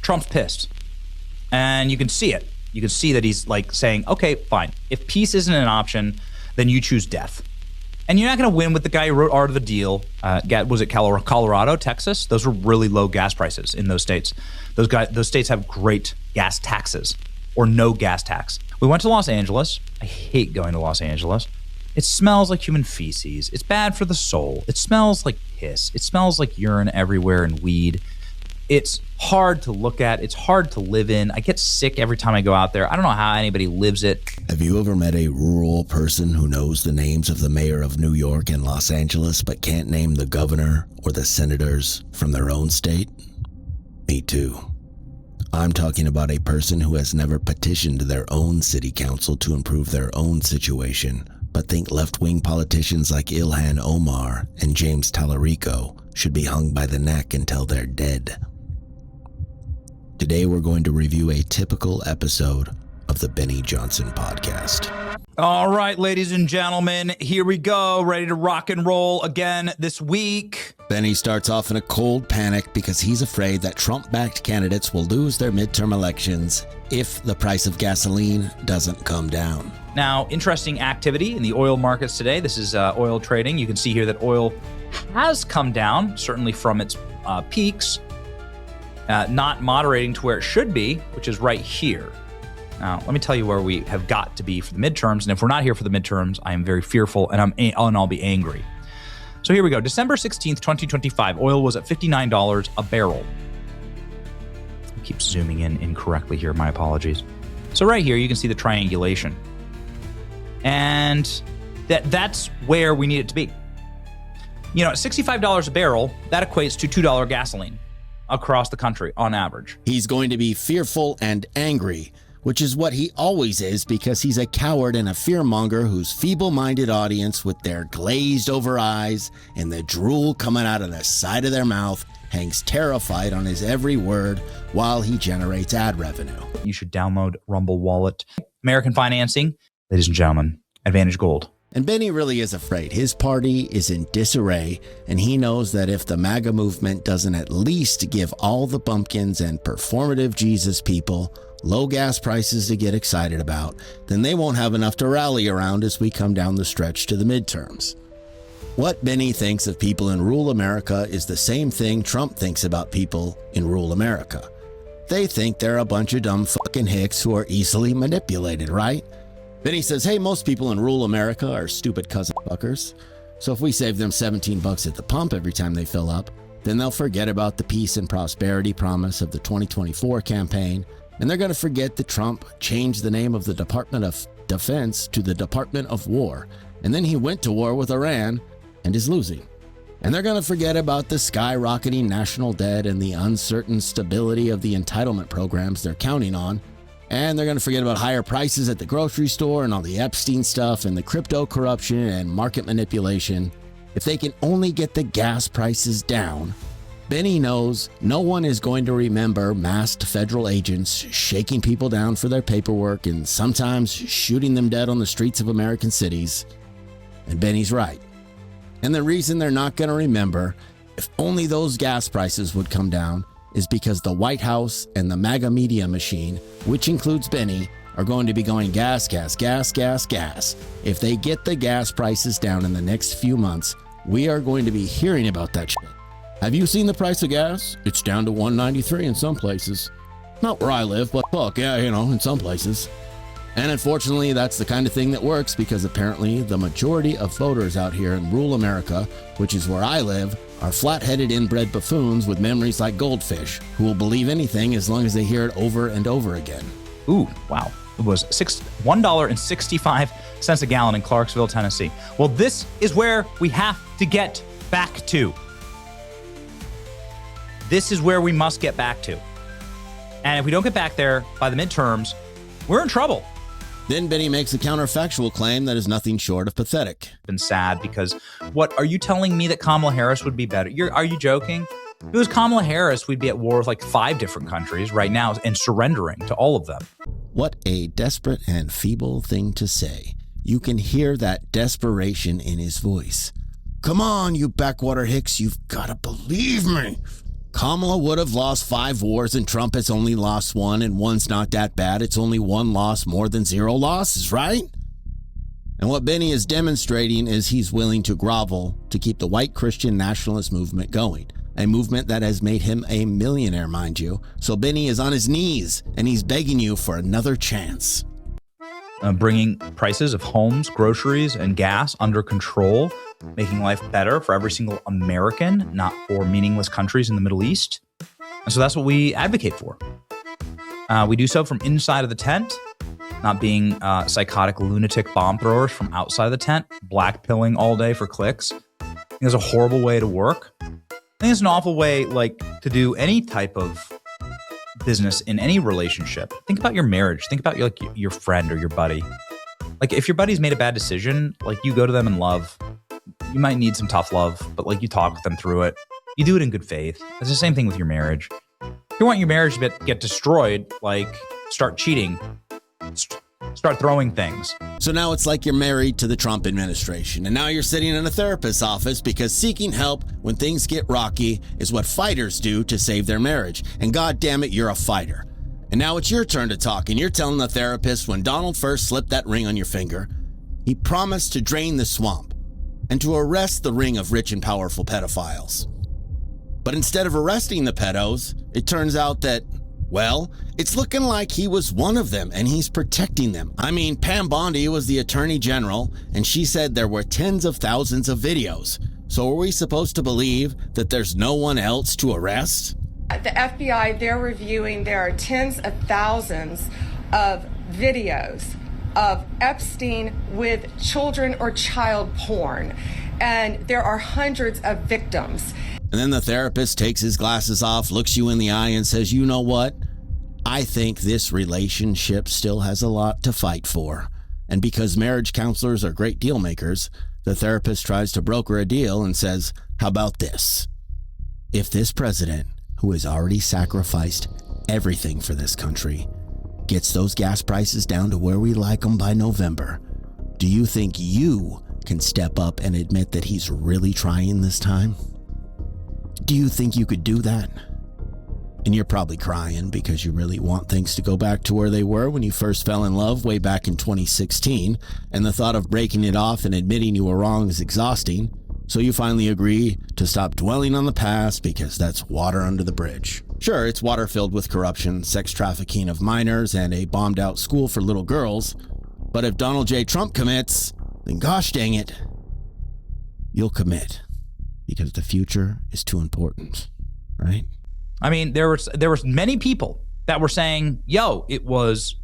Trump's pissed. And you can see it. You can see that he's like saying, okay, fine. If peace isn't an option, then you choose death. And you're not going to win with the guy who wrote Art of the Deal. Was it Colorado, Texas? Those were really low gas prices in those states. Those states have great gas taxes or no gas tax. We went to Los Angeles. I hate going to Los Angeles. It smells like human feces. It's bad for the soul. It smells like piss. It smells like urine everywhere and weed. It's hard to look at. It's hard to live in. I get sick every time I go out there. I don't know how anybody lives it. Have you ever met a rural person who knows the names of the mayor of New York and Los Angeles but can't name the governor or the senators from their own state? Me too. I'm talking about a person who has never petitioned their own city council to improve their own situation, but think left-wing politicians like Ilhan Omar and James Tallarico should be hung by the neck until they're dead. Today we're going to review a typical episode of the Benny Johnson podcast. All right, ladies and gentlemen, here we go, ready to rock and roll again this week. Benny starts off in a cold panic because he's afraid that Trump-backed candidates will lose their midterm elections if the price of gasoline doesn't come down. Now, interesting activity in the oil markets today. This is oil trading. You can see here that oil has come down, certainly from its peaks, not moderating to where it should be, which is right here. Now, let me tell you where we have got to be for the midterms. And if we're not here for the midterms, I am very fearful and I'll be angry. So here we go. December 16th, 2025, oil was at $59 a barrel. I keep zooming in incorrectly here. My apologies. So right here, you can see the triangulation. And that's where we need it to be. You know, at $65 a barrel, that equates to $2 gasoline across the country on average. He's going to be fearful and angry, which is what he always is because he's a coward and a fearmonger whose feeble-minded audience with their glazed-over eyes and the drool coming out of the side of their mouth hangs terrified on his every word while he generates ad revenue. You should download Rumble Wallet. American financing, ladies and gentlemen, Advantage Gold. And Benny really is afraid. His party is in disarray, and he knows that if the MAGA movement doesn't at least give all the bumpkins and performative Jesus people low gas prices to get excited about, then they won't have enough to rally around as we come down the stretch to the midterms. What Benny thinks of people in rural America is the same thing Trump thinks about people in rural America. They think they're a bunch of dumb fucking hicks who are easily manipulated, right? Benny says, hey, most people in rural America are stupid cousin fuckers. So if we save them $17 at the pump every time they fill up, then they'll forget about the peace and prosperity promise of the 2024 campaign, and they're going to forget that Trump changed the name of the Department of Defense to the Department of War, and then he went to war with Iran and is losing. And they're going to forget about the skyrocketing national debt and the uncertain stability of the entitlement programs they're counting on. And they're going to forget about higher prices at the grocery store and all the Epstein stuff and the crypto corruption and market manipulation. If they can only get the gas prices down, Benny knows no one is going to remember masked federal agents shaking people down for their paperwork and sometimes shooting them dead on the streets of American cities. And Benny's right. And the reason they're not going to remember, if only those gas prices would come down, is because the White House and the MAGA media machine, which includes Benny, are going to be going gas, gas, gas, gas, gas. If they get the gas prices down in the next few months, we are going to be hearing about that shit. Have you seen the price of gas? It's down to $1.93 in some places. Not where I live, but fuck, yeah, in some places. And unfortunately, that's the kind of thing that works because apparently the majority of voters out here in rural America, which is where I live, are flat-headed inbred buffoons with memories like goldfish who will believe anything as long as they hear it over and over again. Ooh, wow. It was $1.65 a gallon in Clarksville, Tennessee. Well, this is where we have to get back to. This is where we must get back to. And if we don't get back there by the midterms, we're in trouble. Then Benny makes a counterfactual claim that is nothing short of pathetic. Been sad because what are you telling me that Kamala Harris would be better? Are you joking? If it was Kamala Harris, we'd be at war with like 5 different countries right now and surrendering to all of them. What a desperate and feeble thing to say. You can hear that desperation in his voice. Come on, you backwater hicks, you've got to believe me. Kamala would have lost 5 wars and Trump has only lost 1, and 1's not that bad. It's only 1 loss more than 0 losses, right? And what Benny is demonstrating is he's willing to grovel to keep the white Christian nationalist movement going. A movement that has made him a millionaire, mind you. So Benny is on his knees and he's begging you for another chance. Bringing prices of homes, groceries, and gas under control, making life better for every single American, not for meaningless countries in the Middle East. And so that's what we advocate for. We do so from inside of the tent, not being psychotic lunatic bomb throwers from outside of the tent, black pilling all day for clicks. I think it's a horrible way to work. I think it's an awful way, like, to do any type of business in any relationship. Think about your marriage. Think about your friend or your buddy. Like, if your buddy's made a bad decision, like, you go to them in love. You might need some tough love, but like, you talk with them through it. You do it in good faith. It's the same thing with your marriage. If you want your marriage to get destroyed, like, start cheating, start throwing things. So now it's like you're married to the Trump administration, and now you're sitting in a therapist's office because seeking help when things get rocky is what fighters do to save their marriage. And God damn it, you're a fighter. And now it's your turn to talk, and you're telling the therapist when Donald first slipped that ring on your finger, he promised to drain the swamp and to arrest the ring of rich and powerful pedophiles. But instead of arresting the pedos, it turns out that, well, it's looking like he was one of them and he's protecting them. I mean, Pam Bondi was the attorney general and she said there were tens of thousands of videos. So are we supposed to believe that there's no one else to arrest? The FBI, they're reviewing, there are tens of thousands of videos of Epstein with children or child porn. And there are hundreds of victims. And then the therapist takes his glasses off, looks you in the eye and says, you know what? I think this relationship still has a lot to fight for. And because marriage counselors are great deal makers, the therapist tries to broker a deal and says, how about this? If this president, who has already sacrificed everything for this country, gets those gas prices down to where we like them by November, do you think you can step up and admit that he's really trying this time? Do you think you could do that? And you're probably crying because you really want things to go back to where they were when you first fell in love way back in 2016, and the thought of breaking it off and admitting you were wrong is exhausting. So you finally agree to stop dwelling on the past because that's water under the bridge. Sure, it's water filled with corruption, sex trafficking of minors, and a bombed out school for little girls. But if Donald J. Trump commits, then gosh dang it, you'll commit. Because the future is too important, right? I mean, there was many people that were saying, yo, it was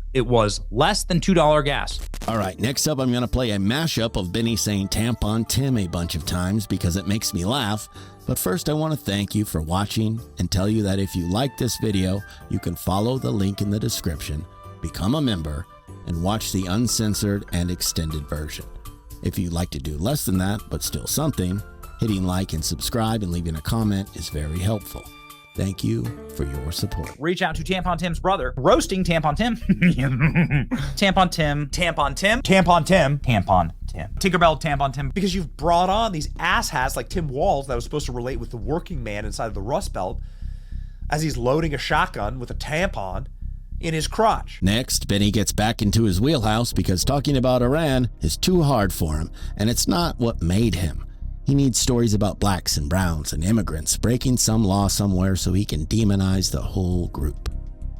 less than $2 gas. All right, next up, I'm going to play a mashup of Benny saying Tampon Tim a bunch of times because it makes me laugh. But first, I want to thank you for watching and tell you that if you like this video, you can follow the link in the description, become a member, and watch the uncensored and extended version. If you'd like to do less than that, but still something, hitting like and subscribe and leaving a comment is very helpful. Thank you for your support. Reach out to Tampon Tim's brother, roasting Tampon Tim. Tampon Tim, Tampon Tim, Tampon Tim, Tampon Tim. Tinkerbell Tampon Tim. Because you've brought on these asshats like Tim Walz that was supposed to relate with the working man inside of the Rust Belt as he's loading a shotgun with a tampon in his crotch. Next, Benny gets back into his wheelhouse because talking about Iran is too hard for him, and it's not what made him. He needs stories about blacks and browns and immigrants breaking some law somewhere so he can demonize the whole group.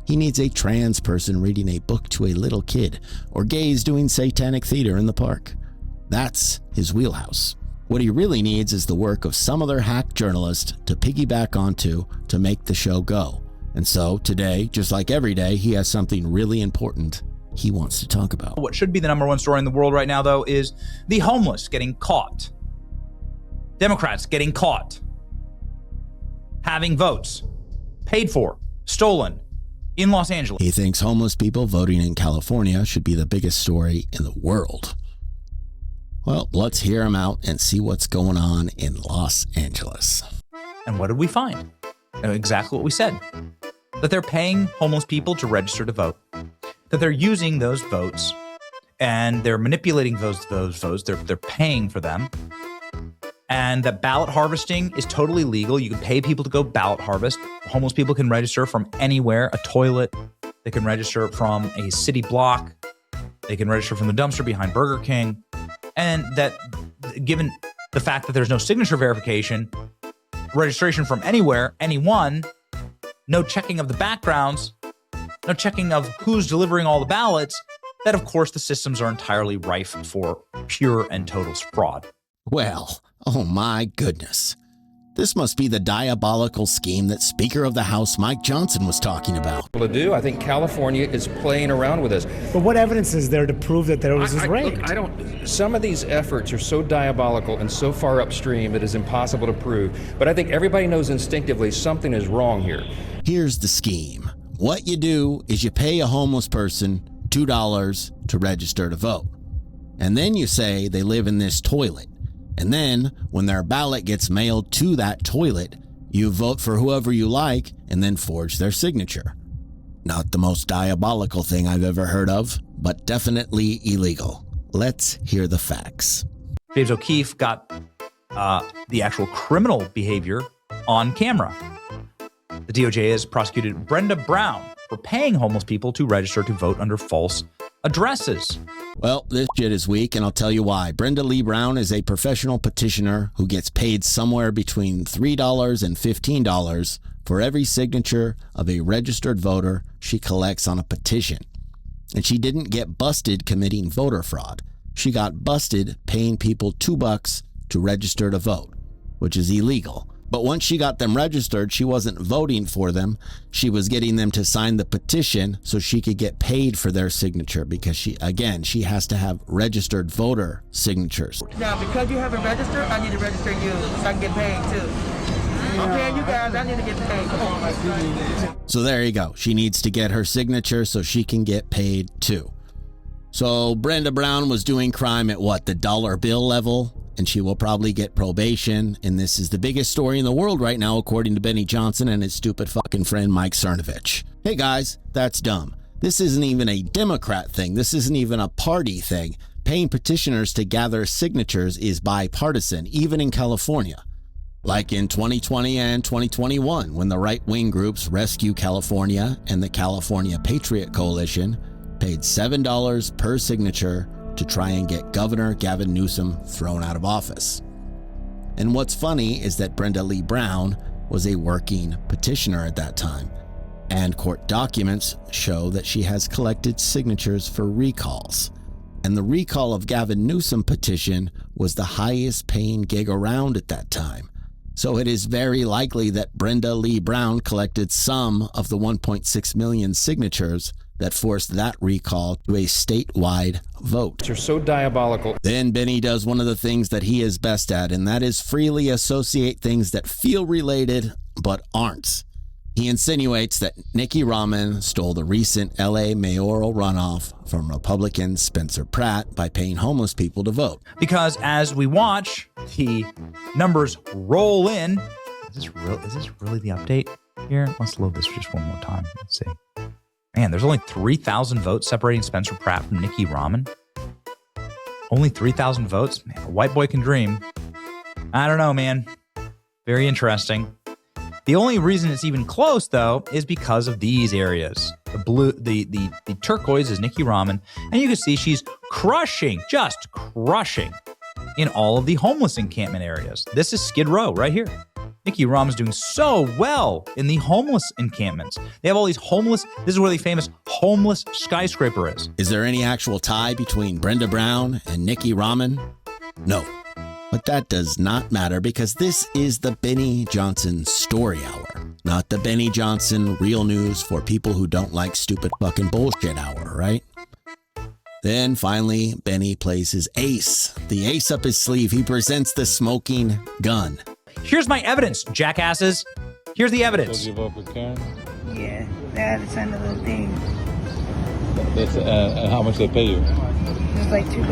He needs a trans person reading a book to a little kid, or gays doing satanic theater in the park. That's his wheelhouse. What he really needs is the work of some other hack journalist to piggyback onto to make the show go. And so today, just like every day, he has something really important he wants to talk about. What should be the #1 story in the world right now, though, is the homeless getting caught. Democrats getting caught, having votes paid for, stolen in Los Angeles. He thinks homeless people voting in California should be the biggest story in the world. Well, let's hear him out and see what's going on in Los Angeles. And what did we find? Exactly what we said. That they're paying homeless people to register to vote. That they're using those votes and they're manipulating those votes. They're paying for them. and that ballot harvesting is totally legal. You can pay people to go ballot harvest. Homeless people can register from anywhere, a toilet. They can register from a city block. They can register from the dumpster behind Burger King. And that, given the fact that there's no signature verification, registration from anywhere, anyone, no checking of the backgrounds, no checking of who's delivering all the ballots, that of course the systems are entirely rife for pure and total fraud. Well, oh my goodness. This must be the diabolical scheme that Speaker of the House Mike Johnson was talking about. To do, I think California is playing around with us. But what evidence is there to prove that there was this raid? Look, some of these efforts are so diabolical and so far upstream it is impossible to prove. But I think everybody knows instinctively something is wrong here. Here's the scheme. What you do is you pay a homeless person $2 to register to vote. And then you say they live in this toilet. And then, when their ballot gets mailed to that toilet, you vote for whoever you like and then forge their signature. Not the most diabolical thing I've ever heard of, but definitely illegal. Let's hear the facts. James O'Keefe got the actual criminal behavior on camera. The DOJ has prosecuted Brenda Brown for paying homeless people to register to vote under false addresses. Well, this shit is weak, and I'll tell you why. Brenda Lee Brown is a professional petitioner who gets paid somewhere between $3 and $15 for every signature of a registered voter she collects on a petition. And she didn't get busted committing voter fraud. She got busted paying people $2 to register to vote, which is illegal. But once she got them registered, she wasn't voting for them. She was getting them to sign the petition so she could get paid for their signature because she has to have registered voter signatures. Now, because you haven't registered, I need to register you so I can get paid too. I'm paying you guys, I need to get paid. So there you go. She needs to get her signature so she can get paid too. So Brenda Brown was doing crime at what, the dollar bill level? And she will probably get probation. And this is the biggest story in the world right now, according to Benny Johnson and his stupid fucking friend Mike Cernovich. Hey guys, that's dumb. This isn't even a Democrat thing. This isn't even a party thing. Paying petitioners to gather signatures is bipartisan, even in California. Like in 2020 and 2021, when the right-wing groups Rescue California and the California Patriot Coalition paid $7 per signature to try and get Governor Gavin Newsom thrown out of office. And what's funny is that Brenda Lee Brown was a working petitioner at that time, and court documents show that she has collected signatures for recalls. And the recall of Gavin Newsom petition was the highest paying gig around at that time. So it is very likely that Brenda Lee Brown collected some of the 1.6 million signatures that forced that recall to a statewide vote. You're so diabolical. Then Benny does one of the things that he is best at, and that is freely associate things that feel related but aren't. He insinuates that Nikki Rahman stole the recent LA mayoral runoff from Republican Spencer Pratt by paying homeless people to vote. Because as we watch the numbers roll in, is this really the update here? Let's load this just one more time. Let's see. Man, there's only 3,000 votes separating Spencer Pratt from Nikki Rahman. Only 3,000 votes? Man, a white boy can dream. I don't know, man. Very interesting. The only reason it's even close, though, is because of these areas. The blue, the turquoise is Nikki Rahman, and you can see she's crushing, just crushing in all of the homeless encampment areas. This is Skid Row right here. Nikki Rahman's doing so well in the homeless encampments. They have all these homeless, this is where the famous homeless skyscraper is. Is there any actual tie between Brenda Brown and Nikki Rahman? No. But that does not matter because this is the Benny Johnson Story Hour, not the Benny Johnson Real News for people who don't like stupid fucking bullshit hour, right? Then finally, Benny plays his ace. The ace up his sleeve. He presents the smoking gun. Here's my evidence, jackasses. Here's the evidence. So you vote for Karen? Yeah, they had to sign a little thing. That's, and how much they pay you? It was like $2.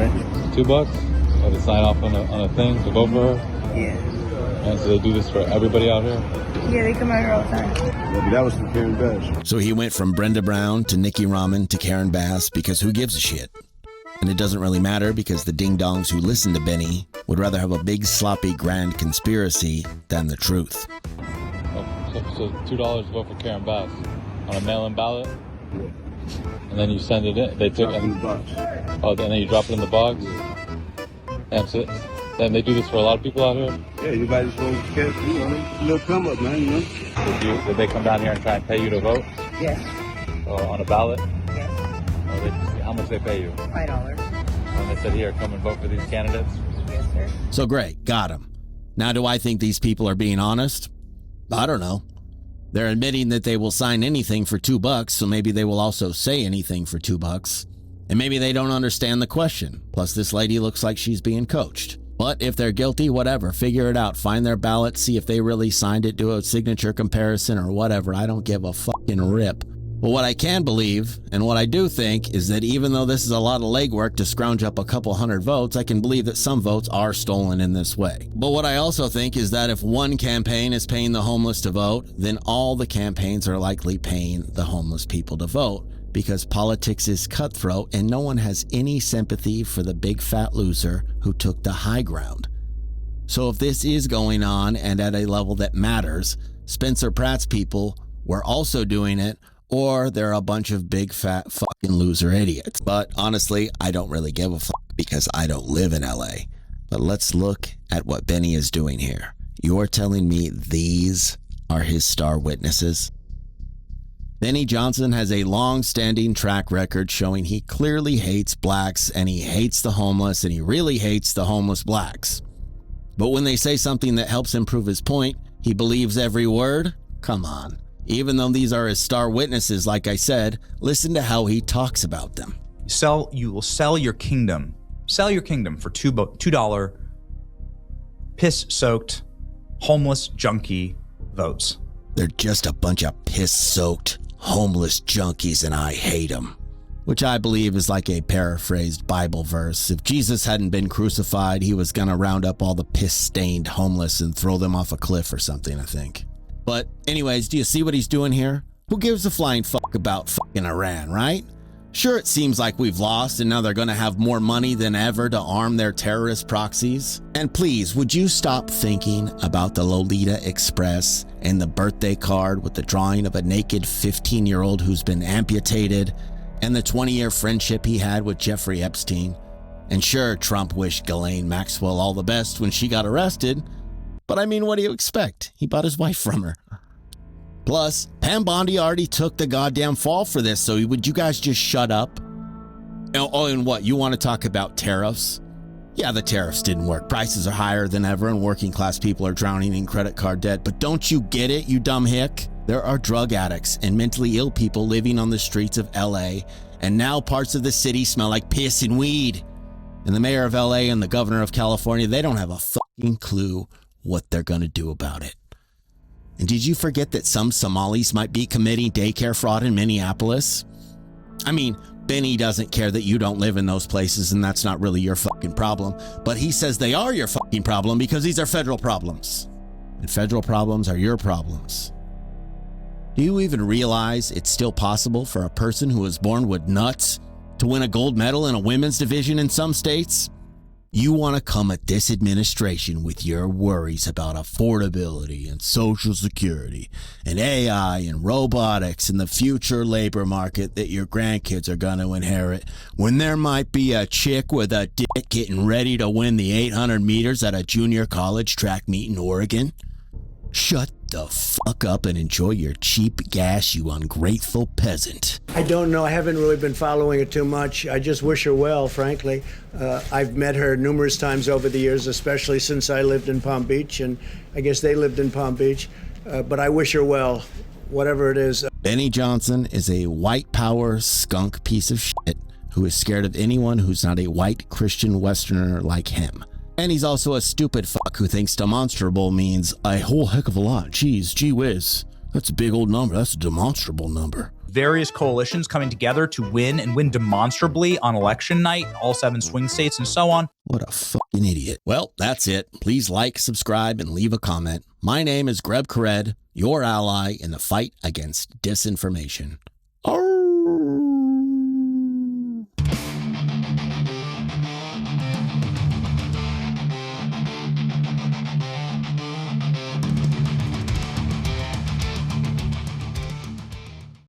$2? Or to sign off on a thing to vote for her? Yeah. And so they do this for everybody out here? Yeah, they come out here all the time. Yeah, but that was for Karen Bass. So he went from Brenda Brown to Nikki Rahman to Karen Bass because who gives a shit? And it doesn't really matter because the ding-dongs who listen to Benny would rather have a big sloppy grand conspiracy than the truth. So $2 vote for Karen Bass on a mail-in ballot, and then you send it in. They took it in the box. Oh, and then you drop it in the box. And so, then they do this for a lot of people out here. Yeah, everybody's going to get, a little come up, man, you know. Did they come down here and try and pay you to vote? Yes. Or on a ballot? Yes. Or how much they pay you? $5. And they said, here, come and vote for these candidates? Yes, sir. So great, got him. Now, do I think these people are being honest? I don't know. They're admitting that they will sign anything for $2, so maybe they will also say anything for $2. And maybe they don't understand the question. Plus, this lady looks like she's being coached. But if they're guilty, whatever, figure it out. Find their ballot, see if they really signed it, do a signature comparison or whatever. I don't give a fucking rip. But what I can believe, and what I do think, is that even though this is a lot of legwork to scrounge up a couple hundred votes, I can believe that some votes are stolen in this way. But what I also think is that if one campaign is paying the homeless to vote, then all the campaigns are likely paying the homeless people to vote, because politics is cutthroat and no one has any sympathy for the big fat loser who took the high ground. So if this is going on and at a level that matters, Spencer Pratt's people were also doing it, or they're a bunch of big fat fucking loser idiots. But honestly, I don't really give a fuck because I don't live in LA. But let's look at what Benny is doing here. You're telling me these are his star witnesses? Benny Johnson has a long-standing track record showing he clearly hates blacks and he hates the homeless and he really hates the homeless blacks. But when they say something that helps him prove his point, he believes every word? Come on. Even though these are his star witnesses, like I said, listen to how he talks about them. You will sell your kingdom. Sell your kingdom for $2 piss-soaked, homeless junkie votes. They're just a bunch of piss-soaked, homeless junkies and I hate them. Which I believe is like a paraphrased Bible verse. If Jesus hadn't been crucified, he was going to round up all the piss-stained homeless and throw them off a cliff or something, I think. But anyways, do you see what he's doing here? Who gives a flying fuck about fucking Iran, right? Sure, it seems like we've lost and now they're going to have more money than ever to arm their terrorist proxies. And please, would you stop thinking about the Lolita Express and the birthday card with the drawing of a naked 15-year-old who's been amputated and the 20-year friendship he had with Jeffrey Epstein? And sure, Trump wished Ghislaine Maxwell all the best when she got arrested. But I mean, what do you expect? He bought his wife from her. Plus, Pam Bondi already took the goddamn fall for this, so would you guys just shut up? Oh, and what, you want to talk about tariffs? Yeah, the tariffs didn't work. Prices are higher than ever and working class people are drowning in credit card debt. But don't you get it, you dumb hick? There are drug addicts and mentally ill people living on the streets of LA, and now parts of the city smell like piss and weed. And the mayor of LA and the governor of California, they don't have a fucking clue what they're going to do about it. And did you forget that some Somalis might be committing daycare fraud in Minneapolis? I mean, Benny doesn't care that you don't live in those places and that's not really your fucking problem, but he says they are your fucking problem because these are federal problems. And federal problems are your problems. Do you even realize it's still possible for a person who was born with nuts to win a gold medal in a women's division in some states? You want to come at this administration with your worries about affordability and Social Security and AI and robotics and the future labor market that your grandkids are going to inherit when there might be a chick with a dick getting ready to win the 800 meters at a junior college track meet in Oregon? Shut the fuck up and enjoy your cheap gas, you ungrateful peasant. I don't know. I haven't really been following it too much. I just wish her well, frankly. I've met her numerous times over the years, especially since I lived in Palm Beach, and I guess they lived in Palm Beach. But I wish her well, whatever it is. Benny Johnson is a white power skunk piece of shit who is scared of anyone who's not a white Christian Westerner like him. And he's also a stupid fuck who thinks demonstrable means a whole heck of a lot. Geez, gee whiz. That's a big old number. That's a demonstrable number. Various coalitions coming together to win and win demonstrably on election night, all 7 swing states and so on. What a fucking idiot. Well, that's it. Please like, subscribe, and leave a comment. My name is Greb Kared, your ally in the fight against disinformation.